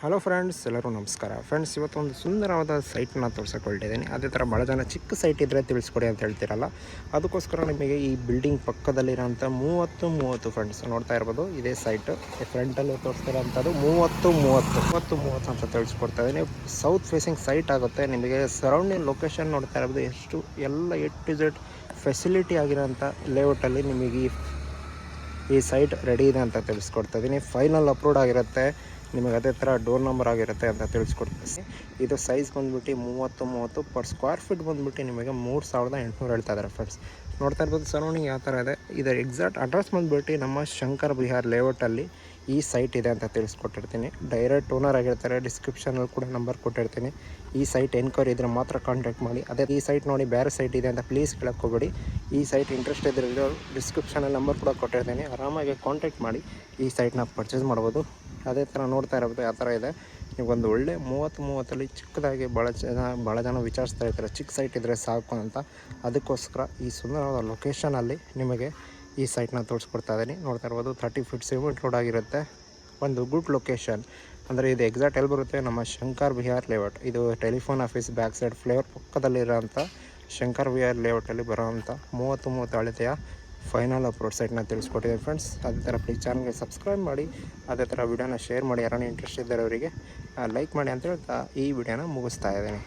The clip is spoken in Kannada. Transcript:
ಹಲೋ ಫ್ರೆಂಡ್ಸ್, ಎಲ್ಲರೂ ನಮಸ್ಕಾರ. ಫ್ರೆಂಡ್ಸ್, ಇವತ್ತೊಂದು ಸುಂದರವಾದ ಸೈಟನ್ನ ತೋರಿಸ್ಕೊಳ್ತಿದ್ದೀನಿ. ಅದೇ ಥರ ಭಾಳ ಜನ ಚಿಕ್ಕ ಸೈಟ್ ಇದ್ದರೆ ತಿಳಿಸ್ಕೊಡಿ ಅಂತ ಹೇಳ್ತಿರಲ್ಲ, ಅದಕ್ಕೋಸ್ಕರ ನಿಮಗೆ ಈ ಬಿಲ್ಡಿಂಗ್ ಪಕ್ಕದಲ್ಲಿರೋಂಥ 30 ಫ್ರೆಂಡ್ಸ್ ನೋಡ್ತಾ ಇರ್ಬೋದು. ಇದೇ ಸೈಟು ಫ್ರಂಟಲ್ಲಿ ತೋರಿಸ್ತಿರೋಂಥದ್ದು 30 ಅಂತ ತಿಳಿಸ್ಕೊಡ್ತಾ ಇದ್ದೀನಿ. ಸೌತ್ ಫೇಸಿಂಗ್ ಸೈಟ್ ಆಗುತ್ತೆ. ನಿಮಗೆ ಸರೌಂಡಿಂಗ್ ಲೊಕೇಶನ್ ನೋಡ್ತಾ ಇರ್ಬೋದು, ಎಷ್ಟು ಎಲ್ಲ A to Z ಫೆಸಿಲಿಟಿ ಆಗಿರೋಂಥ ಲೇಔಟಲ್ಲಿ ನಿಮಗೆ ಈ ಸೈಟ್ ರೆಡಿ ಇದೆ ಅಂತ ತಿಳಿಸ್ಕೊಡ್ತಾ ಇದ್ದೀನಿ. ಫೈನಲ್ ಅಪ್ರೂವ್ಡ್ ಆಗಿರುತ್ತೆ. ನಿಮಗೆ ಅದೇ ಥರ ಡೋರ್ ನಂಬರ್ ಆಗಿರುತ್ತೆ ಅಂತ ತಿಳಿಸ್ಕೊಡ್ತೀನಿ. ಇದು ಸೈಜ್ ಬಂದುಬಿಟ್ಟು 30 ಪರ್ ಸ್ಕ್ವೇರ್ ಫೀಟ್ ಬಂದುಬಿಟ್ಟು ನಿಮಗೆ 3800 ಹೇಳ್ತಾ ಇದ್ದಾರೆ ಫ್ರೆಂಡ್ಸ್. ನೋಡ್ತಾ ಇರ್ಬೋದು ಸರೌಂಡಿಂಗ್ ಯಾವ ಥರ ಇದೆ. ಇದರ ಎಕ್ಸಾಕ್ಟ್ ಅಡ್ರೆಸ್ ಬಂದುಬಿಟ್ಟು ನಮ್ಮ ಶಂಕರ್ ವಿಹಾರ್ ಲೇಔಟಲ್ಲಿ ಈ ಸೈಟ್ ಇದೆ ಅಂತ ತಿಳಿಸ್ಕೊಟ್ಟಿರ್ತೀನಿ. ಡೈರೆಕ್ಟ್ ಓನರ್ ಆಗಿರ್ತಾರೆ. ಡಿಸ್ಕ್ರಿಪ್ಷನಲ್ಲಿ ಕೂಡ ನಂಬರ್ ಕೊಟ್ಟಿರ್ತೀನಿ. ಈ ಸೈಟ್ ಎನ್ಕ್ವೈರಿ ಇದ್ದರೆ ಮಾತ್ರ ಕಾಂಟ್ಯಾಕ್ಟ್ ಮಾಡಿ. ಅದೇ ಈ ಸೈಟ್ ನೋಡಿ ಬೇರೆ ಸೈಟ್ ಇದೆ ಅಂತ ಪ್ಲೀಸ್ ಕೇಳಕ್ಕೆ ಹೋಗಬೇಡಿ. ಈ ಸೈಟ್ ಇಂಟ್ರೆಸ್ಟ್ ಇದ್ದರೆ ಡಿಸ್ಕ್ರಿಪ್ಷನಲ್ಲಿ ನಂಬರ್ ಕೂಡ ಕೊಟ್ಟಿರ್ತೀನಿ. ಆರಾಮಾಗಿ ಕಾಂಟ್ಯಾಕ್ಟ್ ಮಾಡಿ ಈ ಸೈಟ್ನ ಪರ್ಚೇಸ್ ಮಾಡ್ಬೋದು. ಅದೇ ಥರ ನೋಡ್ತಾ ಇರೋದು ಯಾವ ಥರ ಇದೆ. ನೀವೊಂದು ಒಳ್ಳೆ 30 ಚಿಕ್ಕದಾಗಿ ಭಾಳ ಜನ ವಿಚಾರಿಸ್ತಾ ಇರ್ತಾರೆ, ಚಿಕ್ಕ ಸೈಟ್ ಇದ್ದರೆ ಸಾಕು ಅಂತ. ಅದಕ್ಕೋಸ್ಕರ ಈ ಸುಂದರವಾದ ಲೊಕೇಶನಲ್ಲಿ ನಿಮಗೆ ಈ ಸೈಟ್ನ ತೋರಿಸ್ಕೊಡ್ತಾ ಇದ್ದೀನಿ. ನೋಡ್ತಾ ಇರ್ಬೋದು 30 ಫೀಟ್ ಸಿಮೆಂಟ್ ರೋಡ್ ಆಗಿರುತ್ತೆ. ಒಂದು ಗುಡ್ ಲೊಕೇಶನ್ ಅಂದರೆ ಇದು ಎಕ್ಸಾಕ್ಟ್ ಎಲ್ಲಿ ಬರುತ್ತೆ, ನಮ್ಮ ಶಂಕರ್ ವಿಹಾರ್ ಲೇಔಟ್. ಇದು telephone office back side flavour ಪಕ್ಕದಲ್ಲಿರೋಂಥ ಶಂಕರ್ ವಿಹಾರ್ ಲೇಔಟಲ್ಲಿ ಬರೋವಂಥ 30 ಅಳತೆಯ ಫೈನಲ್ ಅಪ್ರೋಡ್ ಸೈಟ್ನ ತಿಳಿಸ್ಕೊಟ್ಟಿದ್ದೀನಿ ಫ್ರೆಂಡ್ಸ್. ಅದೇ ಥರ ಪ್ಲೀಸ್ ಚಾನಲ್ಗೆ ಸಬ್ಸ್ಕ್ರೈಬ್ ಮಾಡಿ, ಅದೇ ಥರ ವಿಡಿಯೋನ ಶೇರ್ ಮಾಡಿ. ಯಾರನ್ನ ಇಂಟ್ರೆಸ್ಟ್ ಇದ್ದಾರೆ ಅವರಿಗೆ ಲೈಕ್ ಮಾಡಿ ಅಂತ ಹೇಳ್ತಾ ಈ ವಿಡಿಯೋನ ಮುಗಿಸ್ತಾ ಇದ್ದೀನಿ.